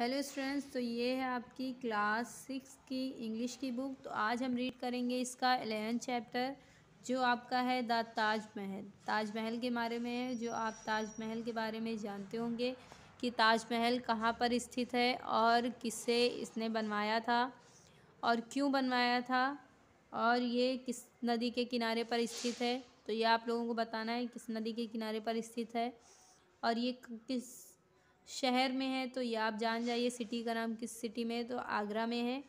Hello students, तो ये है आपकी क्लास 6 की इंग्लिश की बुक। तो आज हम रीड करेंगे इसका 11th चैप्टर, जो आपका है द ताजमहल। ताजमहल के बारे में है, जो आप ताजमहल के बारे में जानते होंगे कि ताजमहल कहाँ पर स्थित है और किससे इसने बनवाया था और क्यों बनवाया था और ये किस नदी के किनारे पर स्थित है। तो ये आप लोगों को बताना है किस नदी के किनारे पर स्थित है और ये किस शहर में है। तो ये आप जान जाइए। सिटी का नाम किस सिटी में है, तो आगरा में है।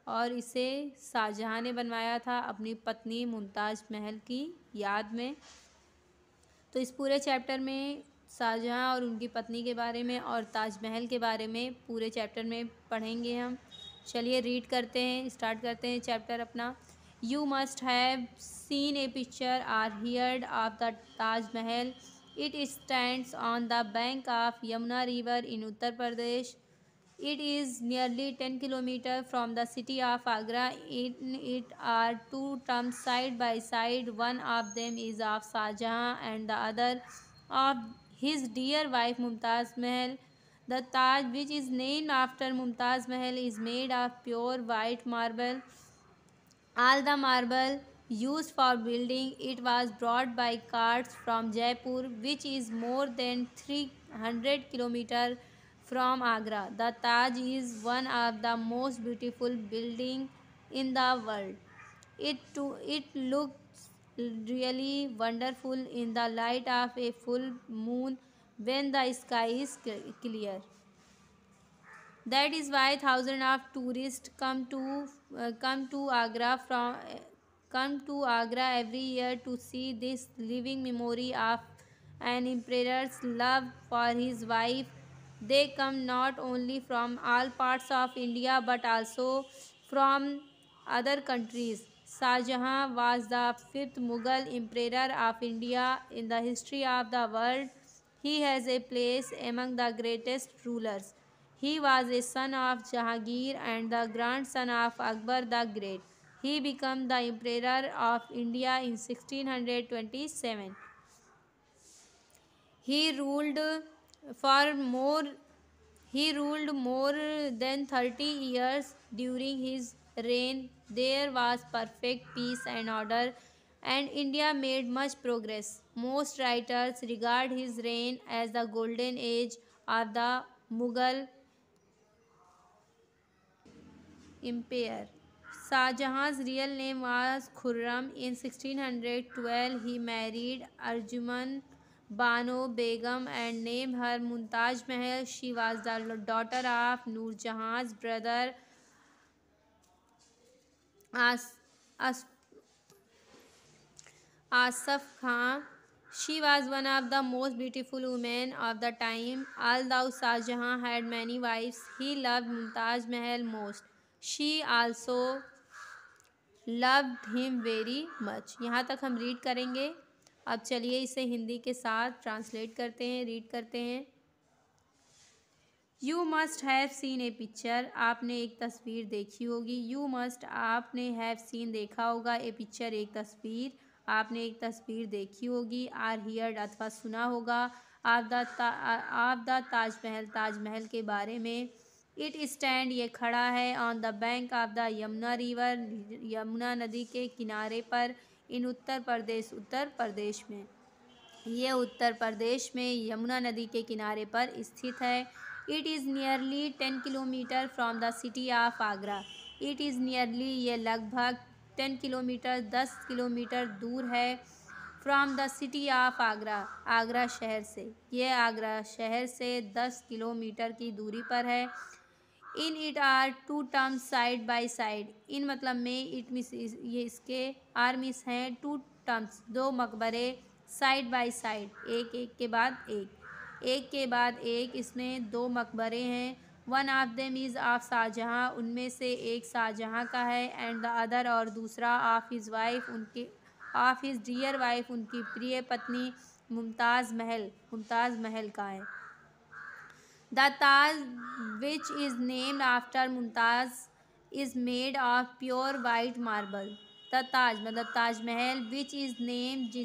और इसे शाहजहाँ ने बनवाया था अपनी पत्नी मुमताज़ महल की याद में। तो इस पूरे चैप्टर में शाहजहाँ और उनकी पत्नी के बारे में और ताजमहल के बारे में पूरे चैप्टर में पढ़ेंगे हम। चलिए रीड करते हैं, स्टार्ट करते हैं चैप्टर अपना। You must have seen a picture or heard of the Taj Mahal. It stands on the bank of Yamuna river in Uttar Pradesh. It is nearly 10 kilometers from the city of Agra. In it are two tombs side by side. One of them is of Shah Jahan and the other of his dear wife Mumtaz Mahal. The Taj, which is named after Mumtaz Mahal, is made of pure white marble. All the marble used for building it was brought by carts from Jaipur, which is more than 300 kilometers from Agra. The Taj is one of the most beautiful buildings in the world. It looks really wonderful in the light of a full moon when the sky is clear. That is why thousands of tourists come to Agra every year to see this living memory of an emperor's love for his wife. They come not only from all parts of India but also from other countries. Shah Jahan was the fifth Mughal emperor of India in the history of the world. He has a place among the greatest rulers. He was a son of Jahangir and the grandson of Akbar the Great. He became the emperor of India in 1627. He ruled for more he ruled more than 30 years. During his reign there was perfect peace and order, and India made much progress. Most writers regard his reign as the golden age of the Mughal Empire. Shah Jahan's real name was Khurram. In 1612, he married Arjuman Bano Begum and named her Mumtaz Mahal. She was the daughter of Noor Jahan's brother As, As, Asaf Khan. She was one of the most beautiful women of the time. Although Shah Jahan had many wives, he loved Mumtaz Mahal most. She also loved him very much. यहाँ तक हम read करेंगे। अब चलिए इसे हिंदी के साथ translate करते हैं, रीड करते हैं। You must have seen a picture, आपने एक तस्वीर देखी होगी। यू मस्ट, आपने हैव सीन देखा होगा। ए पिक्चर, एक तस्वीर, आपने एक तस्वीर देखी होगी। आर हियर्ड, अथवा सुना होगा। आप द ताजमहल, ताजमहल के बारे में। इट स्टैंड, ये खड़ा है। On the bank of the Yamuna river, Yamuna नदी के किनारे पर। इन उत्तर प्रदेश, उत्तर प्रदेश में। ये उत्तर प्रदेश में यमुना नदी के किनारे पर स्थित है। It is nearly 10 kilometre from the city of Agra. It is nearly, ये लगभग 10 किलोमीटर, 10 किलोमीटर दूर है। From the city of Agra, Agra शहर से। ये आगरा शहर से 10 किलोमीटर की दूरी पर है। In it are two terms side by side. In मतलब में इट मिस, ये इसके आर मिस हैं टू टर्म्स, दो मकबरे। साइड बाई साइड, एक एक के बाद एक, एक के बाद एक, इसमें दो मकबरे हैं। One of them is of Shah Jahan, उनमें से एक शाहजहाँ का है। एंड द अदर, और दूसरा, ऑफ हिज वाइफ, उनकी, ऑफ हिज डियर वाइफ, उनकी प्रिय पत्नी मुमताज़ महल, मुमताज़ महल का है। The Taj, which is named after Mumtaz, is made of pure white marble. The Taj मतलब ताजमहल, which is named,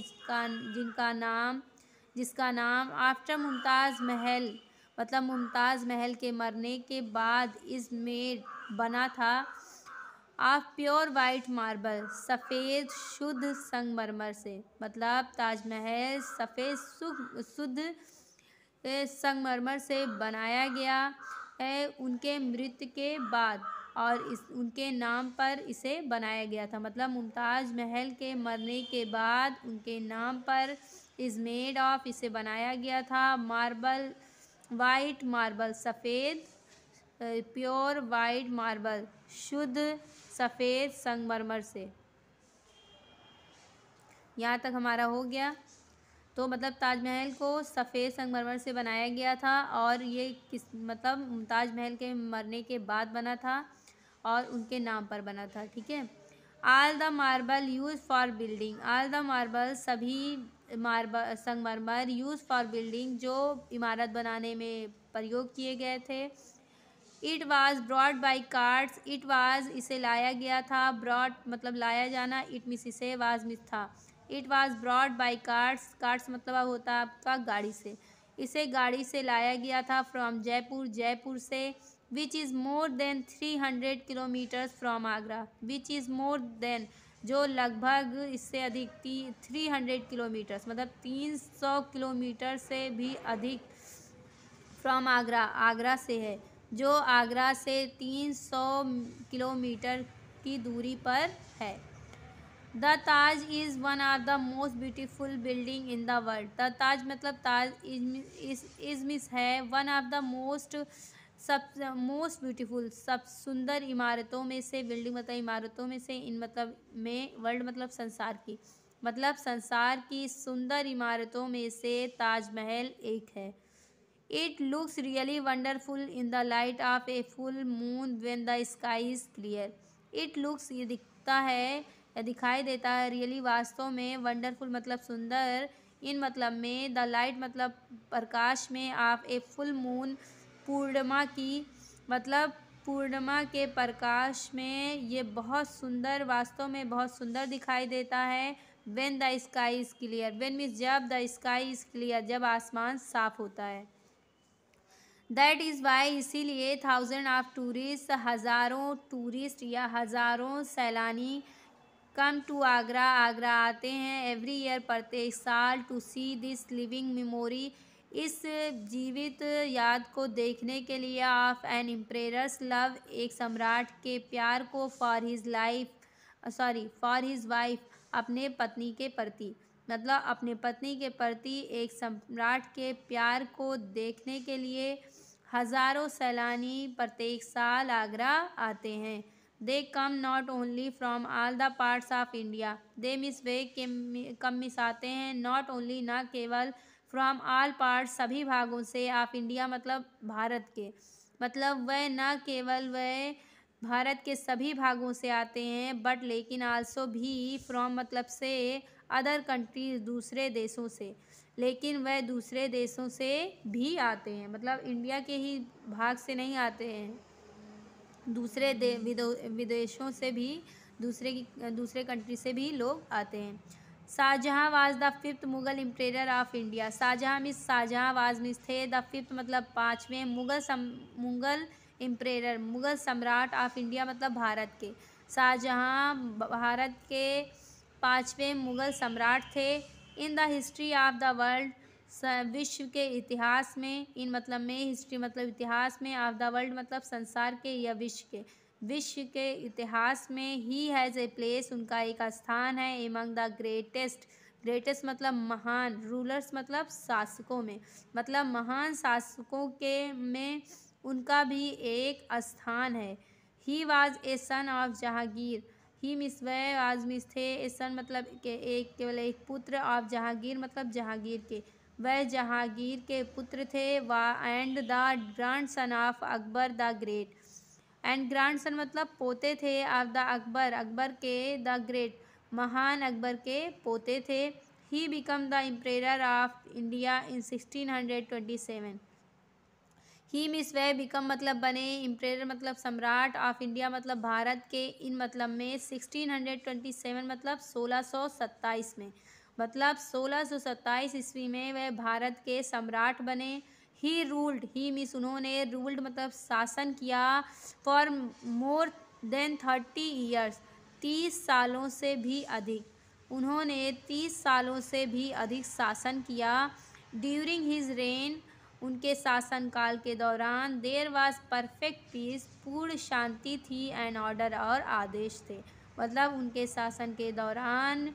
जिसका नाम आफ्टर मुमताज़ महल, मतलब मुमताज़ महल के मरने के बाद इसमें बना था ऑफ प्योर वाइट मार्बल, सफ़ेद शुद्ध संगमरमर से। मतलब ताजमहल सफ़ेद शुद्ध संगमरमर से बनाया गया है उनके मृत्यु के बाद, और इस उनके नाम पर इसे बनाया गया था। मतलब मुमताज़ महल के मरने के बाद उनके नाम पर इज़ मेड ऑफ इसे बनाया गया था मार्बल, वाइट मार्बल सफ़ेद, प्योर वाइट मार्बल शुद्ध सफ़ेद संगमरमर से। यहाँ तक हमारा हो गया। तो मतलब ताजमहल को सफ़ेद संगमरमर से बनाया गया था, और ये मतलब मुमताज़ महल के मरने के बाद बना था और उनके नाम पर बना था। ठीक है। All the marble use for building, all the marble सभी मार्बल संगमरमर यूज फॉर बिल्डिंग जो इमारत बनाने में प्रयोग किए गए थे। It was brought by carts, it was इसे लाया गया था, ब्रॉड मतलब लाया जाना, इट मिस इसे, वाज मिस था। It was brought by carts, carts मतलब होता है आपका गाड़ी से, इसे गाड़ी से लाया गया था फ्रॉम जयपुर, जयपुर से। Which is more than 300 kilometres from Agra, which is more than जो लगभग इससे अधिक 300 किलोमीटर्स मतलब 300 किलोमीटर से भी अधिक फ्रॉम आगरा, आगरा से है, जो आगरा से 300 किलोमीटर की दूरी पर है। The Taj is one of the most beautiful building in the world, the Taj मतलब ताज इज़ मिस है one of the most beautiful सब सुंदर इमारतों में से, बिल्डिंग मतलब इमारतों में से, इन मतलब में, वर्ल्ड मतलब संसार की, मतलब संसार की सुंदर इमारतों में से ताजमहल एक है। It looks really wonderful in the light of a full moon when the sky is clear. It looks ये दिखता है या दिखाई देता है, रियली वास्तव में, वंडरफुल मतलब सुंदर, इन मतलब में, द लाइट मतलब प्रकाश में, ऑफ ए फुल मून पूर्णिमा की, मतलब पूर्णिमा के प्रकाश में ये बहुत सुंदर, वास्तव में बहुत सुंदर दिखाई देता है। When the sky is clear, when means जब, द स्काई इज़ क्लियर जब आसमान साफ होता है। दैट इज़ वाई इसीलिए थाउजेंड ऑफ टूरिस्ट हज़ारों टूरिस्ट या हज़ारों सैलानी कम टू आगरा, आगरा आते हैं एवरी ईयर प्रत्येक साल, to see this living memory इस जीवित याद को देखने के लिए, ऑफ एन एम्परर्स लव एक सम्राट के प्यार को, फॉर हिज वाइफ अपने पत्नी के प्रति, मतलब अपने पत्नी के प्रति एक सम्राट के प्यार को देखने के लिए हज़ारों सैलानी प्रत्येक साल आगरा आते हैं। They come not only from all the parts of India, they means वे के कम मिस आते हैं, नॉट ओनली न केवल, फ्रॉम ऑल पार्ट्स सभी भागों से, ऑफ इंडिया मतलब भारत के, मतलब वह न केवल वह भारत के सभी भागों से आते हैं, बट लेकिन आल्सो भी, फ्रॉम मतलब से, अदर कंट्रीज दूसरे देशों से, लेकिन वह दूसरे देशों से भी आते हैं, मतलब इंडिया के ही भाग से नहीं आते हैं, दूसरे विदेशों से भी, दूसरे कंट्री से भी लोग आते हैं। Shah Jahan was the fifth Mughal emperor of India, Shah Jahan was means थे, द फिफ्थ मतलब पाँचवें, मुगल एम्परर मुगल सम्राट ऑफ इंडिया मतलब भारत के, शाहजहाँ भारत के पाँचवें मुगल सम्राट थे। In the history of the world विश्व के इतिहास में, इन मतलब में, हिस्ट्री मतलब इतिहास में, ऑफ द वर्ल्ड मतलब संसार के या विश्व के इतिहास में, ही हैज़ ए प्लेस उनका एक स्थान है, एमंग द ग्रेटेस्ट मतलब महान, रूलर्स मतलब शासकों में, मतलब महान शासकों के में उनका भी एक स्थान है। He was a son of Jahangir, he miss वह आज मिस थे, ए सन मतलब के एक केवल एक पुत्र, ऑफ जहांगीर मतलब जहांगीर के, वह जहांगीर के पुत्र थे, and the grand son of Akbar the great, and grand son मतलब पोते थे, ऑफ द अकबर अकबर के, द ग्रेट महान अकबर के पोते थे। He become the emperor of India in 1627, he miss वह बिकम मतलब बने, एम्परर मतलब सम्राट, ऑफ इंडिया मतलब भारत के, इन मतलब में 1627 मतलब 1627 में, मतलब 1627 ईस्वी में वह भारत के सम्राट बने। ही रूल्ड, ही मीन्स उन्होंने, रूल्ड मतलब शासन किया, फॉर मोर देन 30 ईयर्स, 30 सालों से भी अधिक, उन्होंने 30 सालों से भी अधिक शासन किया। ड्यूरिंग हिज रेन, उनके शासनकाल के दौरान, देयर वाज परफेक्ट पीस, पूर्ण शांति थी, एंड ऑर्डर और आदेश थे। मतलब उनके शासन के दौरान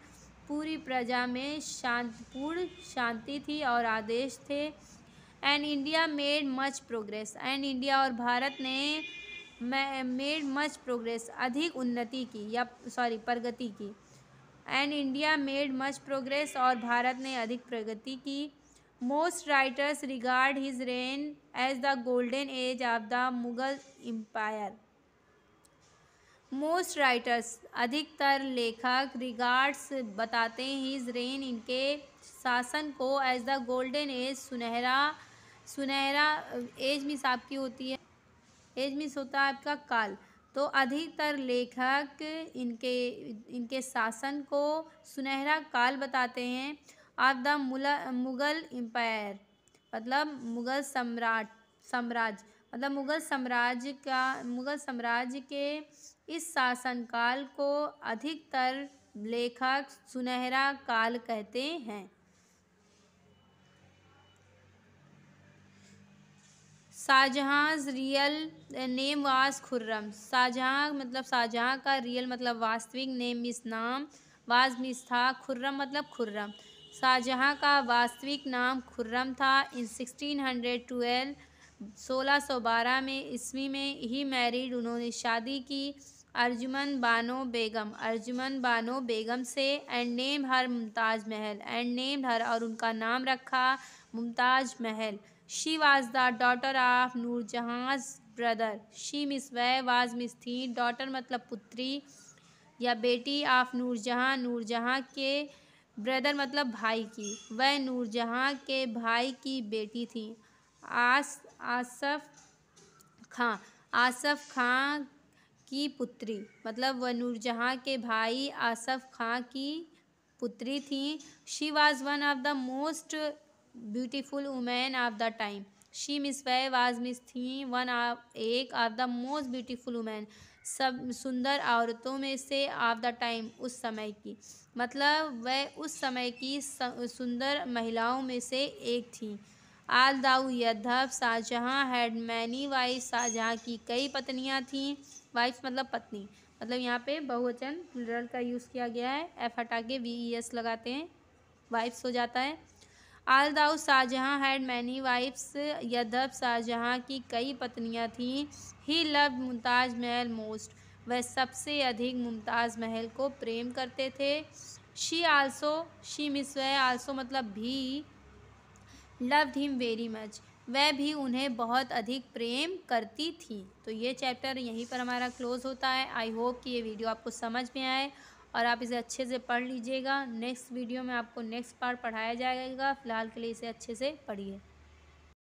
पूरी प्रजा में पूर्ण शांति थी और आदेश थे। And India made much progress, and India और भारत ने मेड मच प्रोग्रेस, अधिक उन्नति की या प्रगति की। And India made much progress, और भारत ने अधिक प्रगति की। Most writers regard his reign as the golden age of the Mughal empire. Most writers अधिकतर लेखक, रिगार्ड्स बताते हैं, हिज रेन इनके शासन को, एज द गोल्डन एज सुनहरा एज मीन्स आपकी होती है, एज मीन्स होता है आपका काल। तो अधिकतर लेखक इनके शासन को सुनहरा काल बताते हैं। ऑफ द मुगल एम्पायर मतलब मुगल साम्राज्य, मतलब मुगल साम्राज्य के इस शासनकाल को अधिकतर लेखक सुनहरा काल कहते हैं। Shahjahan's real name was Khurram. Shahjahan का रियल मतलब वास्तविक, नेम मीन्स नाम, वाज मीन्स था, खुर्रम मतलब खुर्रम। शाहजहां का वास्तविक नाम खुर्रम था। इन 1612 1612 में ईस्वी में ही मैरिड, उन्होंने शादी की अर्जुमन बानो बेगम से, and name her Mumtaz Mahal, and name हर और उनका नाम रखा Mumtaz Mahal. She was the daughter of Noorjahan's brother. She means वह, वाज मिस थी, डॉटर मतलब पुत्री या बेटी, ऑफ नूरजहां के, ब्रदर मतलब भाई की, वह नूरजहां के भाई की बेटी थी। आसफ खां की पुत्री, मतलब वह नूरजहां के भाई आसफ खां की पुत्री थी। She was one of the most beautiful women of the time. She means वह, वाज मिस थी, वन एक, of the most beautiful women सब सुंदर औरतों में से, ऑफ द टाइम उस समय की, मतलब वह उस समय की सुंदर महिलाओं में से एक थी। आल दाऊ यद्धव, Shahjahan had many wife, Shahjahan की कई पत्नियां थीं। वाइफ मतलब पत्नी, मतलब यहाँ पे बहुवचन प्लूरल का यूज़ किया गया है, एफ हटा के VES लगाते हैं, वाइफ्स हो जाता है। Although Shahjahan had many wifes, यद्धव शाहजहां की कई पत्नियां थीं। He loved Mumtaz Mahal most, वह सबसे अधिक मुमताज़ महल को प्रेम करते थे। शी मिस वह, आल्सो मतलब भी, लव्ड हिम वेरी मच, वह भी उन्हें बहुत अधिक प्रेम करती थी। तो ये चैप्टर यहीं पर हमारा क्लोज होता है। आई होप कि ये वीडियो आपको समझ में आए और आप इसे अच्छे से पढ़ लीजिएगा। नेक्स्ट वीडियो में आपको नेक्स्ट पार्ट पढ़ाया जाएगा, फ़िलहाल के लिए इसे अच्छे से पढ़िए।